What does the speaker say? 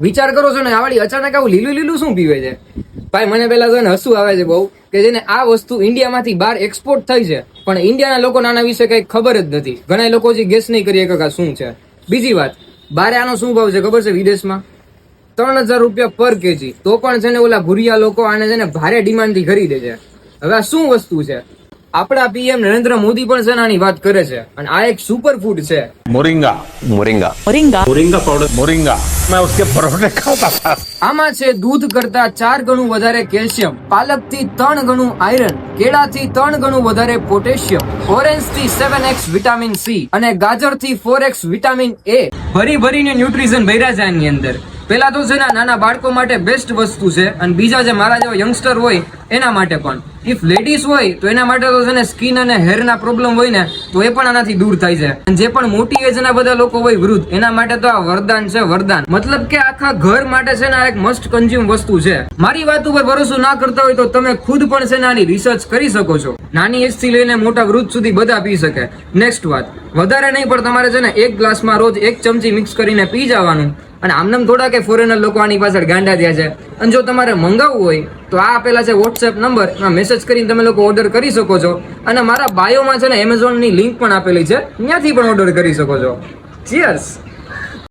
વિચાર કરો છો ને આવડી અચાનક આવું લીલું લીલું શું પીવે છે ભાઈ? મને પેલા તો હસવું આવે છે બહુ કે જેને આ વસ્તુ ઇન્ડિયામાંથી બહાર એક્સપોર્ટ થઈ છે પણ ઇન્ડિયાના લોકો આના વિશે કઈ ખબર જ નથી. ઘણા લોકો જે ગેસ નહીં કરી શકે શું છે. બીજી વાત, બારે આનો શું ભાવ છે ખબર છે? વિદેશમાં 3000 રૂપિયા પર કેજી. તો પણ છે ને ઓલા ભુરિયા લોકો આને છે ને ભારે ડિમાન્ડ થી ખરીદે છે. હવે આ શું વસ્તુ છે? આપણા પીએમ નરેન્દ્ર મોદી પણ છે ને આની વાત કરે છે અને આ એક સુપર ફૂડ છે. Moringa moringa moringa moringa powder moringa मैं उसके परोठे खाता था। આમાં છે દૂધ કરતા 4 ગણું વધારે કેલ્શિયમ, પાલક થી 3 ગણું આયરન, કેળા થી 3 ગણું વધારે પોટેશિયમ, ઓરેન્જ થી 7x વિટામિન સી અને ગાજર થી 4x વિટામિન એ. ભરી ભરીને ન્યુટ્રીશન ભર્યા છે આની અંદર. પેલા તો છે ને નાના બાળકો માટે બેસ્ટ વસ્તુ છે અને બીજા જે મારા જેવા યંગસ્ટર હોય એના માટે પણ. ઇફ લેડીઝ હોય તો એના માટે તો છે ને સ્કિન અને હેર ના પ્રોબ્લેમ હોય ને તો એ પણ આનાથી દૂર થાય છે. અને જે પણ મોટી એજ ના બધા લોકો હોય વૃદ્ધ એના માટે તો આ વરદાન છે, વરદાન. મતલબ કે આખા ઘર માટે છે ને આ એક મસ્ટ કન્ઝ્યુમ વસ્તુ છે. મારી વાત ઉપર ભરોસો ના કરતા હોય તો તમે ખુદ પણ છે ને આની રિસર્ચ કરી શકો છો. નાની એજ થી લઈને મોટા વૃદ્ધ સુધી બધા પી શકે. નેક્સ્ટ વાત, વધારે નહીં પણ તમારે છે ને એક ગ્લાસમાં રોજ 1 ચમચી મિક્સ કરીને પી જવાનું. અને આમનામ થોડા કે ફોરેનર લોકો આની પાછળ ગાંડા થયા છે. અને જો તમારે મંગાવવું હોય તો આ આપેલા છે વોટ્સએપ નંબર, એમાં મેસેજ કરીને તમે લોકો ઓર્ડર કરી શકો છો. અને મારા બાયોમાં છે ને એમેઝોન ની લિંક પણ આપેલી છે, ત્યાંથી પણ ઓર્ડર કરી શકો છો. ચીયર્સ.